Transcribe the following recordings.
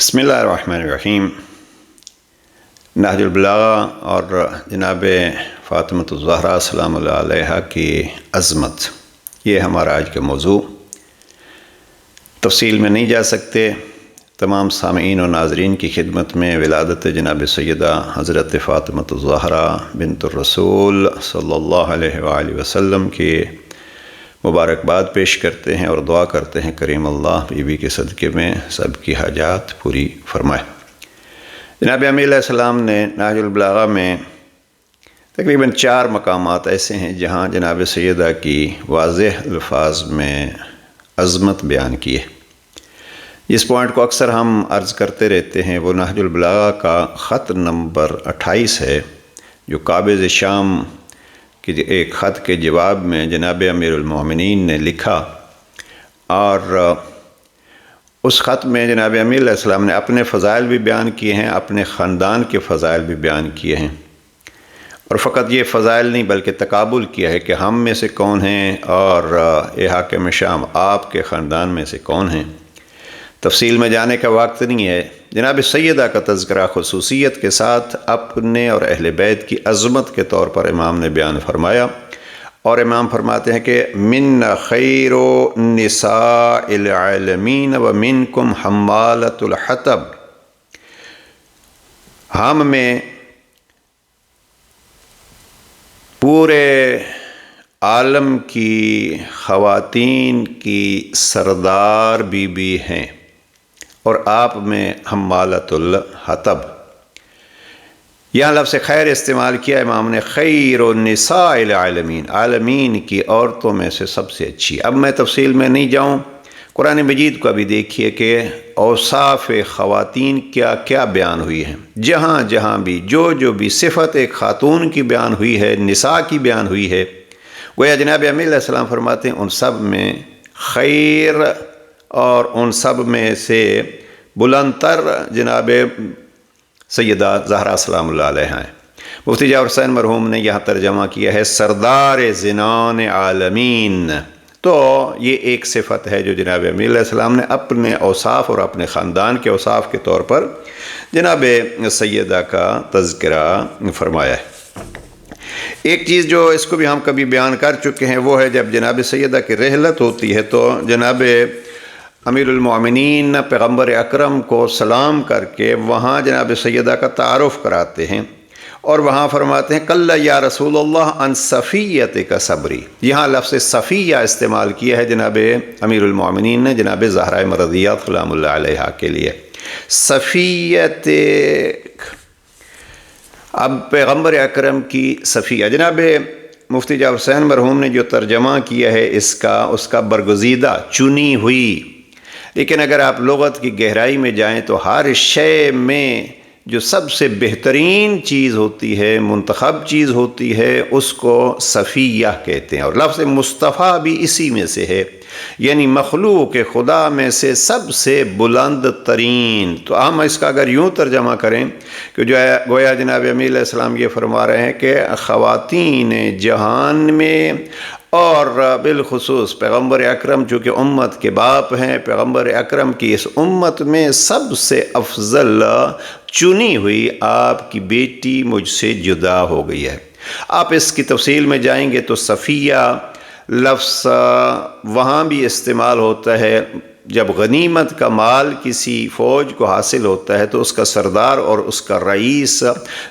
بسم اللہ الرحمن الرحیم۔ نہج البلاغہ اور جناب فاطمۃ الزہرا سلام اللہ علیہا کی عظمت، یہ ہمارا آج کا موضوع۔ تفصیل میں نہیں جا سکتے، تمام سامعین و ناظرین کی خدمت میں ولادت جناب سیدہ حضرت فاطمۃ الزہرا بنت الرسول صلی اللہ علیہ وآلہ وسلم کی مبارکباد پیش کرتے ہیں اور دعا کرتے ہیں کریم اللہ بی بی کے صدقے میں سب کی حاجات پوری فرمائے۔ جناب امیر علیہ السلام نے نہج البلاغہ میں تقریباً 4 مقامات ایسے ہیں جہاں جناب سیدہ کی واضح الفاظ میں عظمت بیان کی ہے۔ جس پوائنٹ کو اکثر ہم عرض کرتے رہتے ہیں وہ نہج البلاغہ کا خط نمبر 28 ہے، جو قابض شام کہ ایک خط کے جواب میں جناب امیر المومنین نے لکھا، اور اس خط میں جناب امیر علیہ السلام نے اپنے فضائل بھی بیان کیے ہیں، اپنے خاندان کے فضائل بھی بیان کیے ہیں، اور فقط یہ فضائل نہیں بلکہ تقابل کیا ہے کہ ہم میں سے کون ہیں اور اے حاکم شام آپ کے خاندان میں سے کون ہیں۔ تفصیل میں جانے کا وقت نہیں ہے۔ جناب سیدہ کا تذکرہ خصوصیت کے ساتھ اپنے اور اہل بیت کی عظمت کے طور پر امام نے بیان فرمایا، اور امام فرماتے ہیں کہ من خیر نساء العالمین و منکم حمالۃ الحطب، ہم میں پورے عالم کی خواتین کی سردار بی بی ہیں، اور آپ میں حمالۃ الحطب۔ یہاں لفظ خیر استعمال کیا امام نے، خیر النساء العالمین، عالمین کی عورتوں میں سے سب سے اچھی۔ اب میں تفصیل میں نہیں جاؤں، قرآن مجید کو ابھی دیکھیے کہ اوصاف خواتین کیا کیا بیان ہوئی ہیں۔ جہاں جہاں بھی جو بھی صفت ایک خاتون کی بیان ہوئی ہے، نساء کی بیان ہوئی ہے، گویا جناب امیر علیہ السلام فرماتے ہیں ان سب میں خیر اور ان سب میں سے بلند تر جناب سیدہ زہرا سلام اللہ علیہا ہیں۔ مفتی جعفر حسین مرحوم نے یہاں ترجمہ کیا ہے سردار زنان عالمین۔ تو یہ ایک صفت ہے جو جناب امیر علیہ السلام نے اپنے اوصاف اور اپنے خاندان کے اوصاف کے طور پر جناب سیدہ کا تذکرہ فرمایا ہے۔ ایک چیز جو اس کو بھی ہم کبھی بیان کر چکے ہیں، وہ ہے جب جناب سیدہ کی رحلت ہوتی ہے تو جناب امیر المومنین پیغمبر اکرم کو سلام کر کے وہاں جناب سیدہ کا تعارف کراتے ہیں، اور وہاں فرماتے ہیں کل یا رسول اللہ ان صفیت کا صبری۔ یہاں لفظ صفیہ استعمال کیا ہے جناب امیر المومنین نے جناب زہرا مرضیہ سلام اللہ علیہا کے لیے۔ صفیت، اب پیغمبر اکرم کی صفیہ، جناب مفتی جعفر حسین مرحوم نے جو ترجمہ کیا ہے اس کا برگزیدہ، چنی ہوئی، لیکن اگر آپ لغت کی گہرائی میں جائیں تو ہر شے میں جو سب سے بہترین چیز ہوتی ہے، منتخب چیز ہوتی ہے، اس کو صفیہ کہتے ہیں، اور لفظ مصطفیٰ بھی اسی میں سے ہے، یعنی مخلوق خدا میں سے سب سے بلند ترین۔ تو ہم اس کا اگر یوں ترجمہ کریں کہ جو ہے گویا جناب امیر علیہ السلام یہ فرما رہے ہیں کہ خواتین جہان میں، اور بالخصوص پیغمبر اکرم چونکہ امت کے باپ ہیں، پیغمبر اکرم کی اس امت میں سب سے افضل چنی ہوئی آپ کی بیٹی مجھ سے جدا ہو گئی ہے۔ آپ اس کی تفصیل میں جائیں گے تو صفیہ لفظ وہاں بھی استعمال ہوتا ہے جب غنیمت کا مال کسی فوج کو حاصل ہوتا ہے تو اس کا سردار اور اس کا رئیس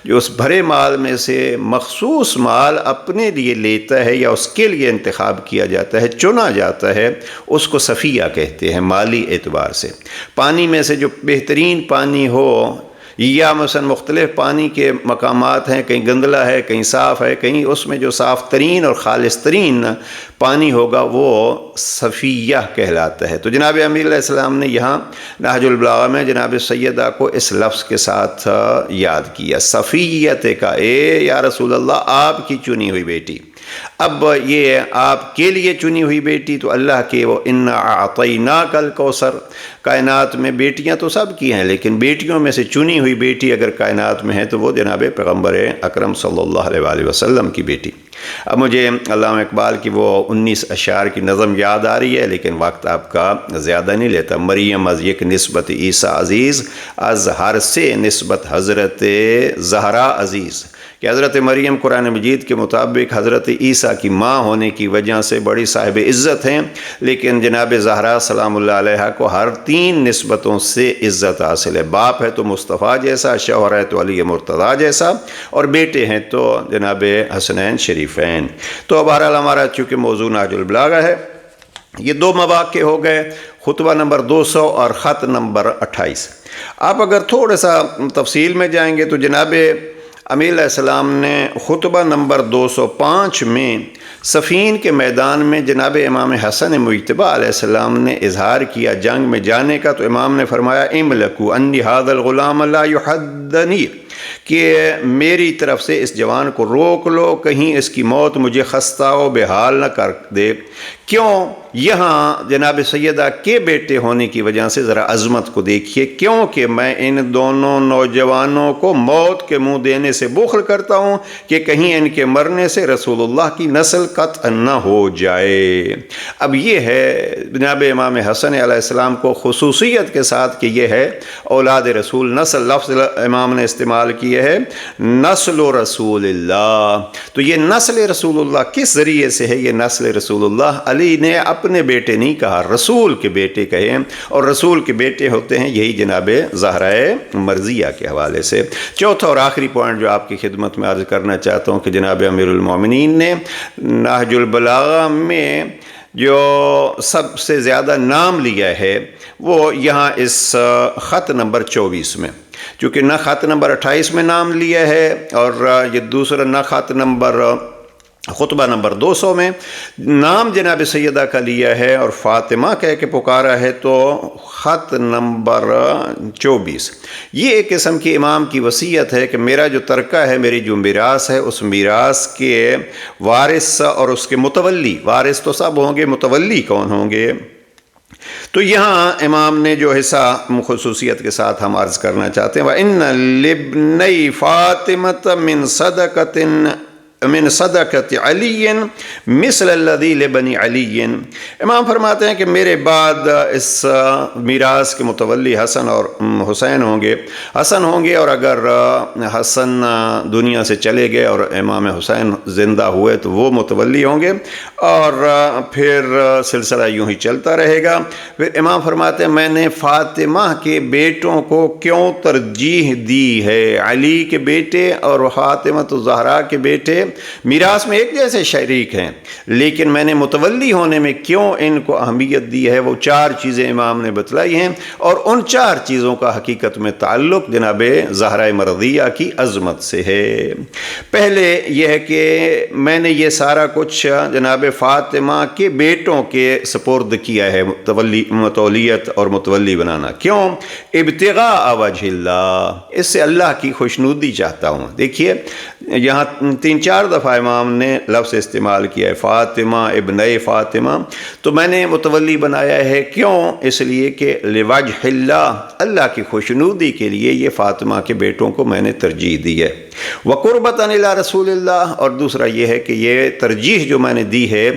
جو اس بھرے مال میں سے مخصوص مال اپنے لیے لیتا ہے یا اس کے لیے انتخاب کیا جاتا ہے، چنا جاتا ہے، اس کو صفیہ کہتے ہیں مالی اعتبار سے۔ پانی میں سے جو بہترین پانی ہو، یا مثلا مختلف پانی کے مقامات ہیں، کہیں گندلا ہے، کہیں صاف ہے، کہیں اس میں جو صاف ترین اور خالص ترین پانی ہوگا وہ صفیہ کہلاتا ہے۔ تو جناب امیر علیہ السلام نے یہاں نہج البلاغہ میں جناب سیدہ کو اس لفظ کے ساتھ یاد کیا، صفیت کا، اے یا رسول اللہ آپ کی چنی ہوئی بیٹی۔ اب یہ آپ کے لیے چنی ہوئی بیٹی تو اللہ کے وہ انا اعطیناک الکوثر، کائنات میں بیٹیاں تو سب کی ہیں، لیکن بیٹیوں میں سے چنی ہوئی بیٹی اگر کائنات میں ہے تو وہ جناب پیغمبر اکرم صلی اللہ علیہ وآلہ وسلم کی بیٹی۔ اب مجھے علامہ اقبال کی وہ 19 اشعار کی نظم یاد آ رہی ہے، لیکن وقت آپ کا زیادہ نہیں لیتا۔ مریم از یک نسبت عیسیٰ عزیز، از ہر سے نسبت حضرت زہرا عزیز، کہ حضرت مریم قرآن مجید کے مطابق حضرت عیسیٰ کی ماں ہونے کی وجہ سے بڑی صاحب عزت ہیں، لیکن جناب زہرا سلام اللہ علیہ کو ہر 3 نسبتوں سے عزت حاصل ہے۔ باپ ہے تو مصطفیٰ جیسا، شوہر ہے تو علی مرتضیٰ جیسا، اور بیٹے ہیں تو جناب حسنین شریفین۔ تو بہرحال ہمارا چونکہ موضوع نہج البلاغہ ہے، یہ 2 مواقع ہو گئے، خطبہ نمبر 200 اور خط نمبر 28۔ آپ اگر تھوڑا سا تفصیل میں جائیں گے تو جناب امیر علیہ السلام نے خطبہ نمبر 205 میں صفین کے میدان میں جناب امام حسن مجتبی علیہ السلام نے اظہار کیا جنگ میں جانے کا، تو امام نے فرمایا املکو انی ھذا الغلام لا یحدنی، کہ میری طرف سے اس جوان کو روک لو، کہیں اس کی موت مجھے خستہ و بحال نہ کر دے۔ کیوں؟ یہاں جناب سیدہ کے بیٹے ہونے کی وجہ سے ذرا عظمت کو دیکھیے، کیونکہ میں ان دونوں نوجوانوں کو موت کے منہ دینے سے بخل کرتا ہوں کہ کہیں ان کے مرنے سے رسول اللہ کی نسل قطع نہ ہو جائے۔ اب یہ ہے جناب امام حسن علیہ السلام کو خصوصیت کے ساتھ کہ یہ ہے اولاد رسول، نسل لفظ امام نے استعمال کیے ہے نسل رسول اللہ، تو یہ نسل رسول اللہ کس ذریعے سے ہے؟ یہ نسل رسول اللہ علی نے اپنے بیٹے نہیں کہا، رسول کے بیٹے کہے، اور رسول کے بیٹے ہوتے ہیں یہی جناب زہرائے مرضیہ کے حوالے سے۔ چوتھا اور آخری پوائنٹ جو آپ کی خدمت میں عرض کرنا چاہتا ہوں کہ جناب امیر المومنین نے نہج البلاغہ میں جو سب سے زیادہ نام لیا ہے وہ یہاں اس خط نمبر 24 میں، چونکہ نہ خط نمبر 28 میں نام لیا ہے اور یہ دوسرا نہ خط نمبر خطبہ نمبر 200 میں نام جناب سیدہ کا لیا ہے اور فاطمہ کہہ کے پکارا ہے، تو خط نمبر 24 یہ ایک قسم کی امام کی وصیت ہے کہ میرا جو ترکہ ہے، میری جو میراث ہے، اس میراث کے وارث اور اس کے متولی، وارث تو سب ہوں گے، متولی کون ہوں گے؟ تو یہاں امام نے جو حصہ خصوصیت کے ساتھ ہم عرض کرنا چاہتے ہیں وَإِنَّ لِبْنَيْ فَاطِمَةَ من صدقت علی مثل الذی لبنی علی۔ امام فرماتے ہیں کہ میرے بعد اس میراث کے متولی حسن اور حسین ہوں گے، حسن ہوں گے، اور اگر حسن دنیا سے چلے گئے اور امام حسین زندہ ہوئے تو وہ متولی ہوں گے، اور پھر سلسلہ یوں ہی چلتا رہے گا۔ پھر امام فرماتے ہیں میں نے فاطمہ کے بیٹوں کو کیوں ترجیح دی ہے؟ علی کے بیٹے اور فاطمہ الزہرا کے بیٹے میراث میں ایک جیسے شریک ہیں، لیکن میں نے متولی ہونے میں کیوں ان کو اہمیت دی ہے؟ وہ 4 چیزیں امام نے بتلائی ہیں، اور ان 4 چیزوں کا حقیقت میں تعلق جناب زہرا مرضیہ کی عظمت سے ہے۔ پہلے یہ ہے کہ میں نے یہ سارا کچھ جناب فاطمہ کے بیٹوں کے سپرد کیا ہے، متولیت اور متولی بنانا۔ کیوں؟ ابتغاء وجہ اللہ، اس سے اللہ کی خوشنودی چاہتا ہوں۔ دیکھیے یہاں 3-4 دفعہ امام نے لفظ استعمال کیا ہے فاطمہ ابن فاطمہ، تو میں نے متولی بنایا ہے، کیوں؟ اس لیے کہ لوجہ اللہ، اللہ کی خوشنودی کے لیے یہ فاطمہ کے بیٹوں کو میں نے ترجیح دی ہے۔ وقربۃ الی رسول اللہ، اور دوسرا یہ ہے کہ یہ ترجیح جو میں نے دی ہے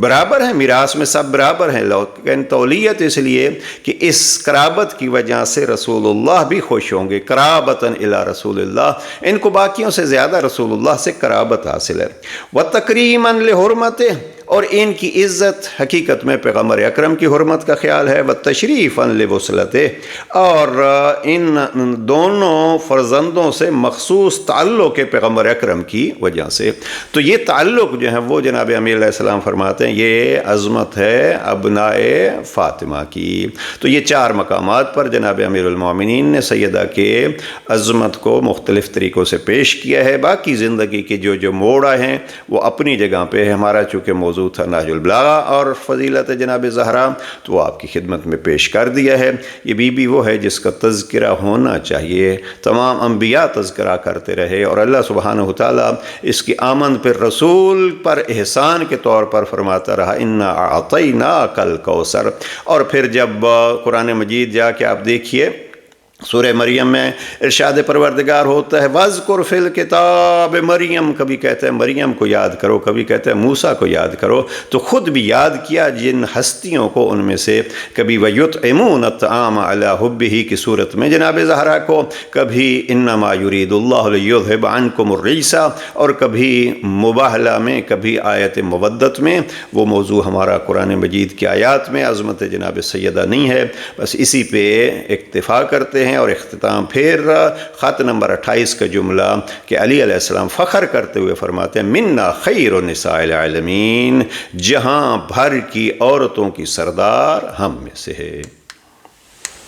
برابر ہے، میراث میں سب برابر ہیں، لیکن تولیت اس لیے کہ اس قرابت کی وجہ سے رسول اللہ بھی خوش ہوں گے۔ قرابۃ الی رسول اللہ، ان کو باقیوں سے زیادہ رسول اللہ سے قرابت حاصل ہے۔ وتکریما لحرمتہ، اور ان کی عزت حقیقت میں پیغمبر اکرم کی حرمت کا خیال ہے۔ وتشریفا لوصلتہ، اور ان دونوں فرزندوں سے مخصوص تعلق ہے پیغمبر اکرم کی وجہ سے۔ تو یہ تعلق جو ہے وہ جناب امیر علیہ السلام فرماتے ہیں یہ عظمت ہے ابناء فاطمہ کی۔ تو یہ 4 مقامات پر جناب امیر المومنین نے سیدہ کے عظمت کو مختلف طریقوں سے پیش کیا ہے۔ باقی زندگی کے جو موڑ ہیں وہ اپنی جگہ پہ ہے۔ ہمارا چونکہ موضوع تھا نہج البلاغہ اور فضیلت جناب زہرا، تو وہ آپ کی خدمت میں پیش کر دیا ہے۔ یہ بی بی وہ ہے جس کا تذکرہ ہونا چاہیے، تمام انبیاء تذکرہ کرتے رہے، اور اللہ سبحانہ وتعالیٰ اس کی آمد پر رسول پر احسان کے طور پر فرماتا رہا انا اعطیناک الکوثر۔ اور پھر جب قرآن مجید جا کے آپ دیکھیے سورہ مریم میں ارشاد پروردگار ہوتا ہے وَاذْكُرْ فِي الْكِتَابِ مریم، کبھی کہتا ہے مریم کو یاد کرو، کبھی کہتا ہے موسیٰ کو یاد کرو، تو خود بھی یاد کیا جن ہستیوں کو ان میں سے، کبھی وَيُطْعِمُونَ الطَّعَامَ عَلَىٰ حُبِّهِ کی صورت میں جناب زہرا کو، کبھی اِنَّمَا يُرِيدُ اللَّهُ لِيُذْهِبَ عَنْكُمُ الرِّجْسَ، اور کبھی مباہلہ میں، کبھی آیت مودت میں۔ وہ موضوع ہمارا قرآن مجید کی آیات میں عظمت جناب سیدہ نہیں ہے، بس اسی پہ اکتفا کرتے ہیں۔ اور اختتام پھر خط نمبر 28 کا جملہ کہ علی علیہ السلام فخر کرتے ہوئے فرماتے ہیں منا خیر النساء العالمین، جہاں بھر کی عورتوں کی سردار ہم میں سے ہے۔